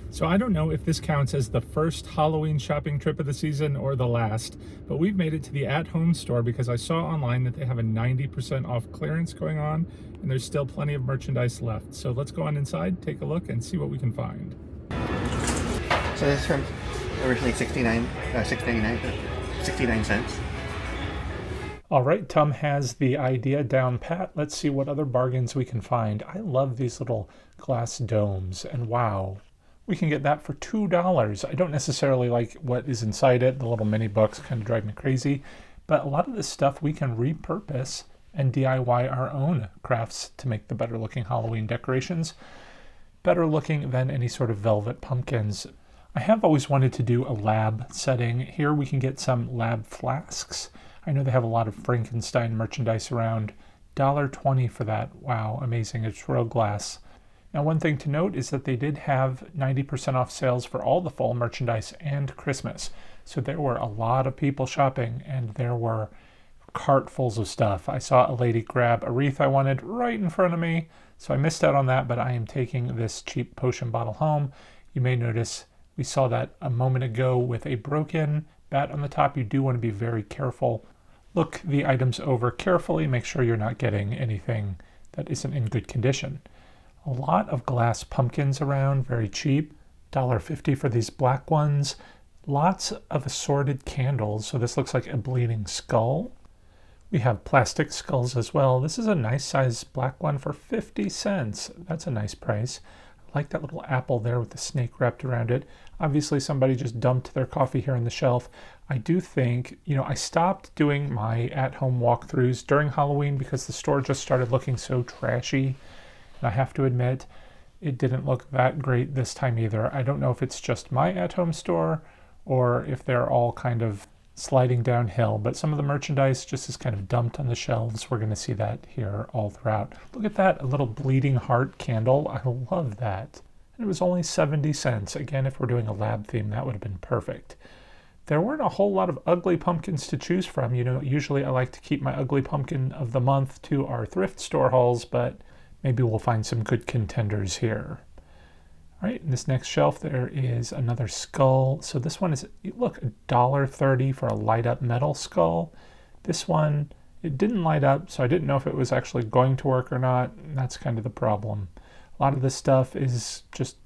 So I don't know if this counts as the first Halloween shopping trip of the season or the last, but we've made it to the at-home store because I saw online that they have a 90% off clearance going on, and there's still plenty of merchandise left. So let's go on inside, take a look, and see what we can find. So this is from originally $6.99, 69 cents. All right, Tom has the idea down pat. Let's see what other bargains we can find. I love these little glass domes, and wow, we can get that for $2. I don't necessarily like what is inside it. The little mini books kind of drive me crazy, but a lot of this stuff we can repurpose and DIY our own crafts to make the better looking Halloween decorations. Better looking than any sort of velvet pumpkins. I have always wanted to do a lab setting. Here we can get some lab flasks. I know they have a lot of Frankenstein merchandise around. $1.20 for that. Wow, amazing. It's real glass. Now, one thing to note is that they did have 90% off sales for all the fall merchandise and Christmas. So there were a lot of people shopping, and there were cartfuls of stuff. I saw a lady grab a wreath I wanted right in front of me, so I missed out on that, but I am taking this cheap potion bottle home. You may notice we saw that a moment ago with a broken bat on the top. You do want to be very careful. Look the items over carefully. Make sure you're not getting anything that isn't in good condition. A lot of glass pumpkins around, very cheap. $1.50 for these black ones. Lots of assorted candles. So this looks like a bleeding skull. We have plastic skulls as well. This is a nice size black one for 50 cents. That's a nice price. I like that little apple there with the snake wrapped around it. Obviously somebody just dumped their coffee here on the shelf. I do think, I stopped doing my at-home walkthroughs during Halloween because the store just started looking so trashy. And I have to admit, it didn't look that great this time either. I don't know if it's just my at-home store or if they're all kind of sliding downhill, but some of the merchandise just is kind of dumped on the shelves. We're going to see that here all throughout. Look at that, a little bleeding heart candle. I love that. And it was only 70 cents. Again, if we're doing a lab theme, that would have been perfect. There weren't a whole lot of ugly pumpkins to choose from. Usually I like to keep my ugly pumpkin of the month to our thrift store hauls, but maybe we'll find some good contenders here. All right, in this next shelf, there is another skull. So this one is, look, $1.30 for a light up metal skull. This one, it didn't light up, so I didn't know if it was actually going to work or not. That's kind of the problem. A lot of this stuff is just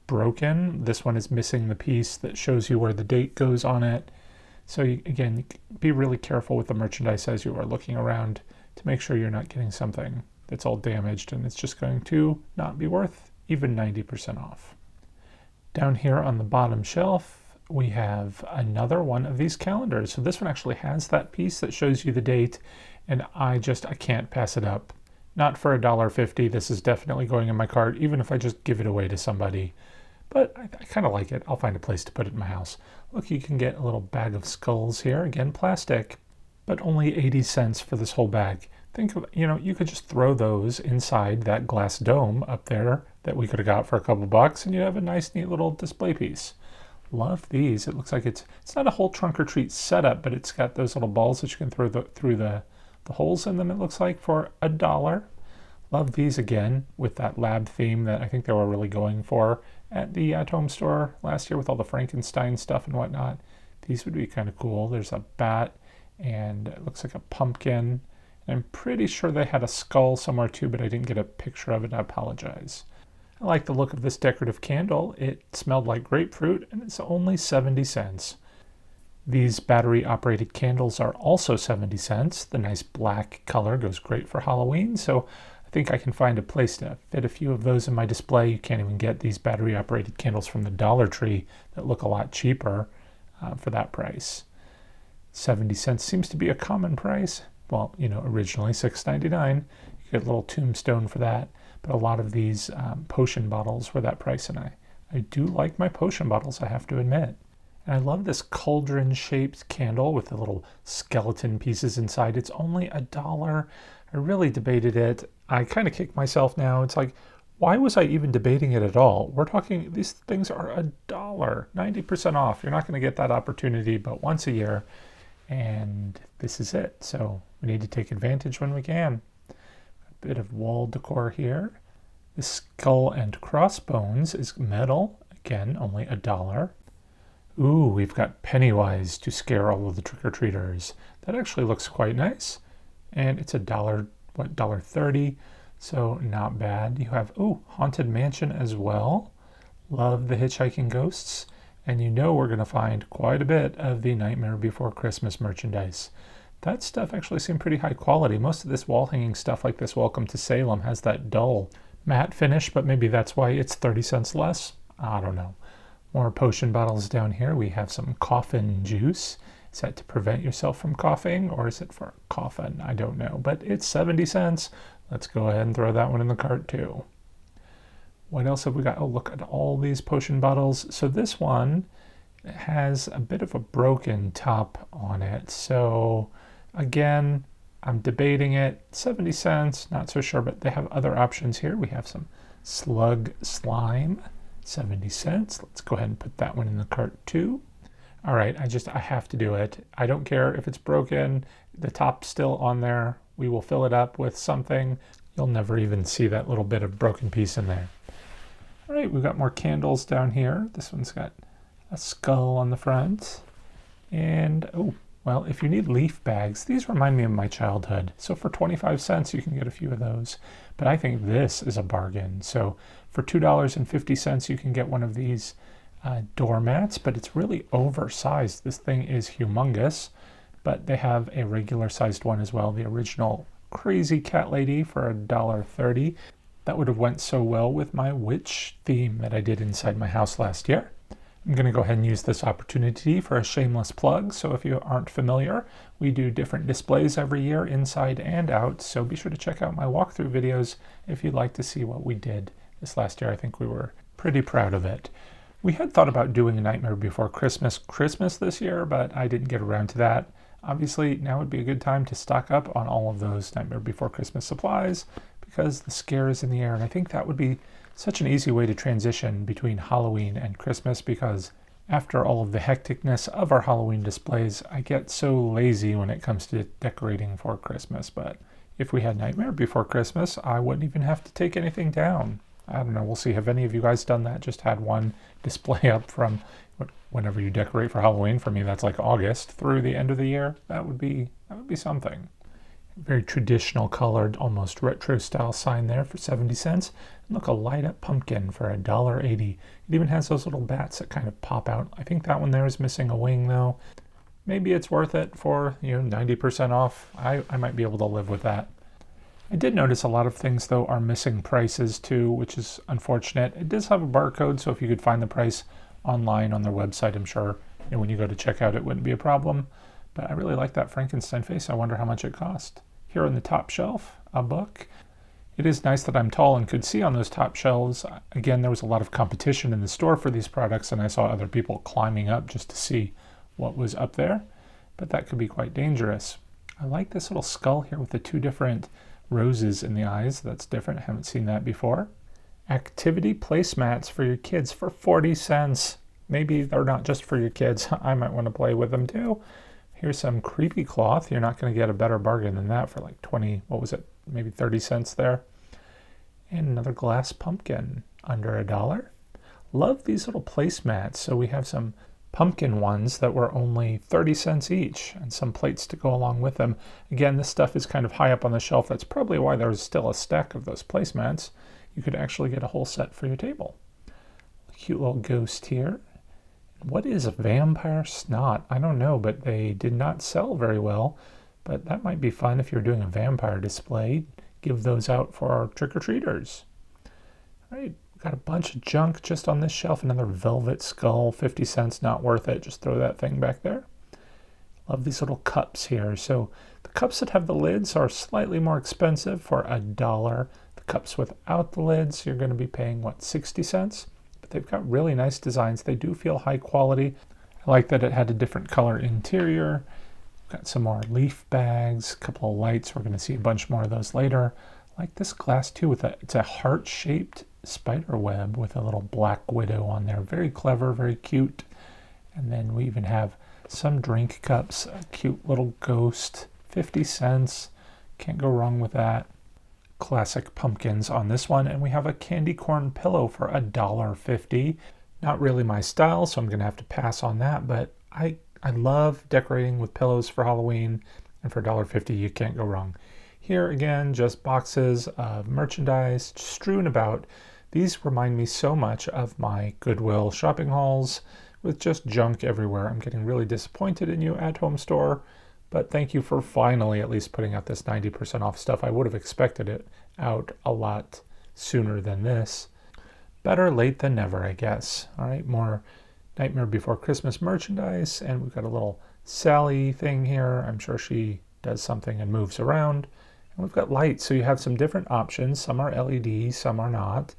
broken. This one is missing the piece that shows you where the date goes on it. So again, be really careful with the merchandise as you are looking around to make sure you're not getting something that's all damaged and it's just going to not be worth even 90% off. Down here on the bottom shelf, we have another one of these calendars. So this one actually has that piece that shows you the date, and I can't pass it up. Not for $1.50. This is definitely going in my cart, even if I just give it away to somebody. But I kind of like it. I'll find a place to put it in my house. Look, you can get a little bag of skulls here. Again, plastic, but only 80 cents for this whole bag. Think of, you could just throw those inside that glass dome up there that we could have got for a couple bucks, and you'd have a nice, neat little display piece. Love these. It looks like it's not a whole trunk or treat setup, but it's got those little balls that you can throw through the holes in them, it looks like, for $1. Love these again with that lab theme that I think they were really going for at the at-home store last year with all the Frankenstein stuff and whatnot. These would be kind of cool. There's a bat, and it looks like a pumpkin. I'm pretty sure they had a skull somewhere too, but I didn't get a picture of it. I apologize. I like the look of this decorative candle. It smelled like grapefruit, and it's only 70 cents. These battery-operated candles are also 70 cents. The nice black color goes great for Halloween, so I think I can find a place to fit a few of those in my display. You can't even get these battery-operated candles from the Dollar Tree that look a lot cheaper for that price. 70 cents seems to be a common price. Well, originally $6.99. You get a little tombstone for that. But a lot of these potion bottles were that price, and I do like my potion bottles, I have to admit. And I love this cauldron-shaped candle with the little skeleton pieces inside. It's only $1. I really debated it. I kind of kick myself now. It's like, why was I even debating it at all? We're talking, these things are $1, 90% off. You're not going to get that opportunity but once a year. And this is it. So we need to take advantage when we can. A bit of wall decor here. The skull and crossbones is metal. Again, only $1. Ooh, we've got Pennywise to scare all of the trick-or-treaters. That actually looks quite nice. And it's $1, what, $1.30, so not bad. You have, ooh, Haunted Mansion as well. Love the hitchhiking ghosts. And you know we're going to find quite a bit of the Nightmare Before Christmas merchandise. That stuff actually seemed pretty high quality. Most of this wall-hanging stuff like this Welcome to Salem has that dull matte finish, but maybe that's why it's 30 cents less. I don't know. More potion bottles down here. We have some coffin juice. Is that to prevent yourself from coughing, or is it for a coffin? I don't know, but it's 70 cents. Let's go ahead and throw that one in the cart too. What else have we got? Oh, look at all these potion bottles. So this one has a bit of a broken top on it. So again, I'm debating it. 70 cents, not so sure, but they have other options here. We have some slug slime, 70 cents. Let's go ahead and put that one in the cart too. All right, I have to do it. I don't care if it's broken, the top's still on there. We will fill it up with something. You'll never even see that little bit of broken piece in there. All right, we've got more candles down here. This one's got a skull on the front. And, oh, well, if you need leaf bags, these remind me of my childhood. So for 25 cents, you can get a few of those. But I think this is a bargain. So for $2.50, you can get one of these doormats, but it's really oversized. This thing is humongous, but they have a regular sized one as well. The original Crazy Cat Lady for $1.30. That would have went so well with my witch theme that I did inside my house last year. I'm going to go ahead and use this opportunity for a shameless plug. So if you aren't familiar, we do different displays every year, inside and out. So be sure to check out my walkthrough videos if you'd like to see what we did this last year. I think we were pretty proud of it. We had thought about doing a Nightmare Before Christmas this year, but I didn't get around to that. Obviously, now would be a good time to stock up on all of those Nightmare Before Christmas supplies because the scare is in the air. And I think that would be such an easy way to transition between Halloween and Christmas, because after all of the hecticness of our Halloween displays, I get so lazy when it comes to decorating for Christmas. But if we had Nightmare Before Christmas, I wouldn't even have to take anything down. I don't know, we'll see. Have any of you guys done that? Just had one display up from whenever you decorate for Halloween. For me, that's like August through the end of the year. That would be something. Very traditional colored, almost retro style sign there for 70 cents. And look, a light up pumpkin for $1.80. It even has those little bats that kind of pop out. I think that one there is missing a wing though. Maybe it's worth it for, 90% off. I might be able to live with that. I did notice a lot of things though are missing prices too, which is unfortunate. It does have a barcode, so if you could find the price online on their website, I'm sure when you go to checkout it wouldn't be a problem. But I really like that Frankenstein face. I wonder how much it cost. Here on the top shelf, a book. It is nice that I'm tall and could see on those top shelves. Again, there was a lot of competition in the store for these products, and I saw other people climbing up just to see what was up there. But that could be quite dangerous. I like this little skull here with the two different roses in the eyes. That's different. I haven't seen that before. Activity placemats for your kids for 40 cents. Maybe they're not just for your kids. I might want to play with them too. Here's some creepy cloth. You're not going to get a better bargain than that for like 20, what was it? Maybe 30 cents there. And another glass pumpkin under $1. Love these little placemats. So we have some pumpkin ones that were only 30 cents each and some plates to go along with them. Again, this stuff is kind of high up on the shelf. That's probably why there's still a stack of those placemats. You could actually get a whole set for your table. A cute little ghost here. What is a vampire snot? I don't know, but they did not sell very well. But that might be fun if you're doing a vampire display. Give those out for our trick-or-treaters. All right, got a bunch of junk just on this shelf. Another velvet skull, 50 cents, not worth it. Just throw that thing back there. Love these little cups here. So the cups that have the lids are slightly more expensive for $1. The cups without the lids, you're going to be paying, 60 cents? But they've got really nice designs. They do feel high quality. I like that it had a different color interior. Got some more leaf bags, a couple of lights. We're going to see a bunch more of those later. I like this glass too it's a heart-shaped spider web with a little black widow on there. Very clever, very cute. And then we even have some drink cups, a cute little ghost, 50 cents. Can't go wrong with that. Classic pumpkins on this one. And we have a candy corn pillow for $1.50. Not really my style, so I'm going to have to pass on that, but I love decorating with pillows for Halloween, and for $1.50 you can't go wrong. Here again, just boxes of merchandise strewn about. These remind me so much of my Goodwill shopping hauls with just junk everywhere. I'm getting really disappointed in you, at-home store, but thank you for finally at least putting out this 90% off stuff. I would have expected it out a lot sooner than this. Better late than never, I guess. All right, more Nightmare Before Christmas merchandise, and we've got a little Sally thing here. I'm sure she does something and moves around. And we've got lights, so you have some different options. Some are LED, some are not.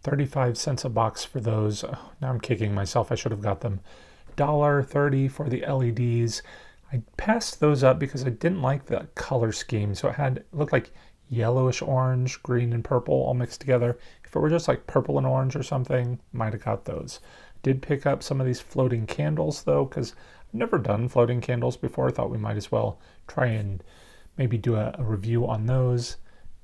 35 cents a box for those. Oh, now I'm kicking myself. I should have got them. $1.30 for the LEDs. I passed those up because I didn't like the color scheme. So it looked like yellowish orange, green and purple all mixed together. If it were just like purple and orange or something, might have got those. Did pick up some of these floating candles though, because I've never done floating candles before. I thought we might as well try and maybe do a review on those.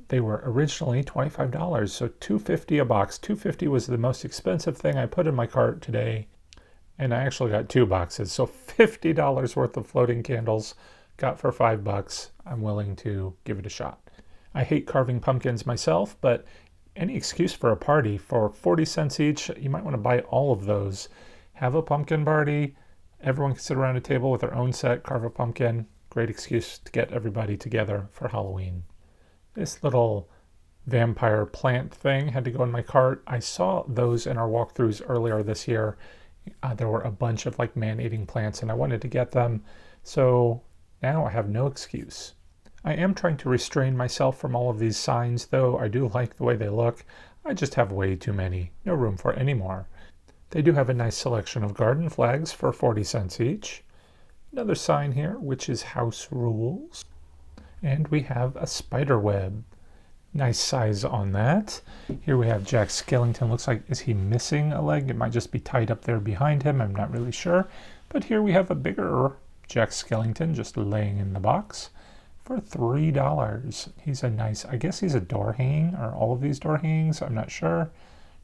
They were originally $25, so $2.50 a box. $2.50 was the most expensive thing I put in my cart today, and I actually got 2 boxes, so $50 worth of floating candles got for $5. I'm willing to give it a shot. I hate carving pumpkins myself, but any excuse for a party for 40 cents each, you might want to buy all of those. Have a pumpkin party. Everyone can sit around a table with their own set, carve a pumpkin. Great excuse to get everybody together for Halloween. This little vampire plant thing had to go in my cart. I saw those in our walkthroughs earlier this year. There were a bunch of like man-eating plants and I wanted to get them. So now I have no excuse. I am trying to restrain myself from all of these signs, though. I do like the way they look. I just have way too many. No room for any more. They do have a nice selection of garden flags for 40 cents each. Another sign here, which is house rules. And we have a spider web. Nice size on that. Here we have Jack Skellington. Looks like, is he missing a leg? It might just be tied up there behind him. I'm not really sure. But here we have a bigger Jack Skellington just laying in the box for $3. He's a nice, I guess he's a door hanging, or all of these door hangings, I'm not sure.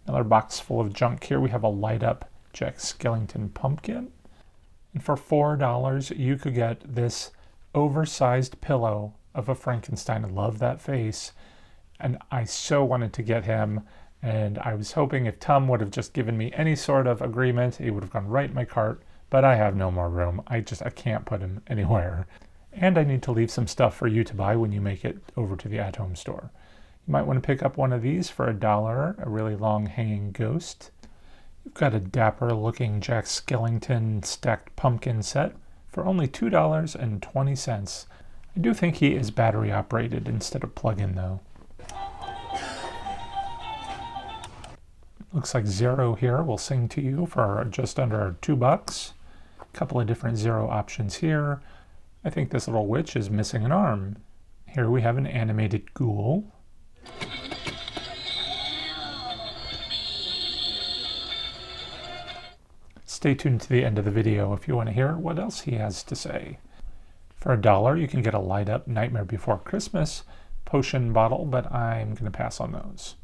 Another box full of junk. Here we have a light up Jack Skellington pumpkin. And for $4, you could get this oversized pillow of a Frankenstein. I love that face. And I so wanted to get him. And I was hoping if Tom would have just given me any sort of agreement, it would have gone right in my cart. But I have no more room. I can't put him anywhere. And I need to leave some stuff for you to buy when you make it over to the at-home store. You might want to pick up one of these for $1, a really long hanging ghost. You've got a dapper looking Jack Skellington stacked pumpkin set for only $2.20. I do think he is battery operated instead of plug-in though. Looks like Zero here will sing to you for just under $2. A couple of different Zero options here. I think this little witch is missing an arm. Here we have an animated ghoul. Stay tuned to the end of the video if you want to hear what else he has to say. For $1, you can get a light up Nightmare Before Christmas potion bottle, but I'm going to pass on those.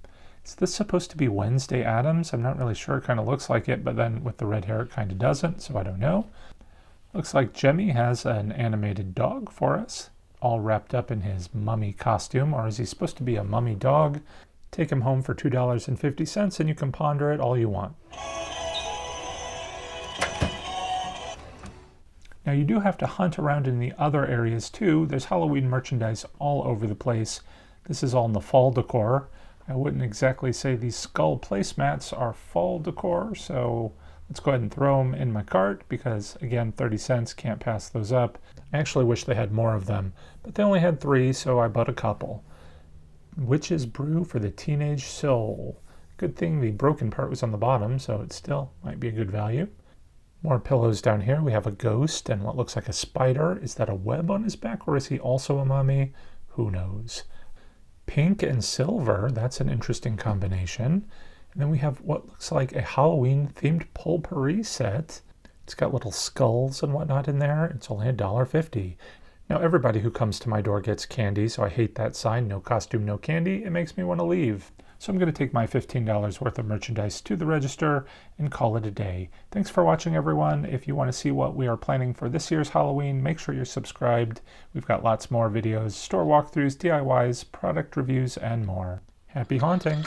Is this supposed to be Wednesday Addams? I'm not really sure. It kind of looks like it, but then with the red hair it kind of doesn't, so I don't know. Looks like Jemmy has an animated dog for us, all wrapped up in his mummy costume, or is he supposed to be a mummy dog? Take him home for $2.50 and you can ponder it all you want. Now you do have to hunt around in the other areas too. There's Halloween merchandise all over the place. This is all in the fall decor. I wouldn't exactly say these skull placemats are fall decor, so let's go ahead and throw them in my cart because, again, 30 cents, can't pass those up. I actually wish they had more of them, but they only had 3, so I bought a couple. Witch's Brew for the Teenage Soul. Good thing the broken part was on the bottom, so it still might be a good value. More pillows down here. We have a ghost and what looks like a spider. Is that a web on his back, or is he also a mummy? Who knows? Pink and silver, that's an interesting combination. And then we have what looks like a Halloween-themed potpourri set. It's got little skulls and whatnot in there. It's only $1.50. Now, everybody who comes to my door gets candy, so I hate that sign, no costume, no candy. It makes me want to leave. So I'm going to take my $15 worth of merchandise to the register and call it a day. Thanks for watching, everyone. If you want to see what we are planning for this year's Halloween, make sure you're subscribed. We've got lots more videos, store walkthroughs, DIYs, product reviews, and more. Happy haunting!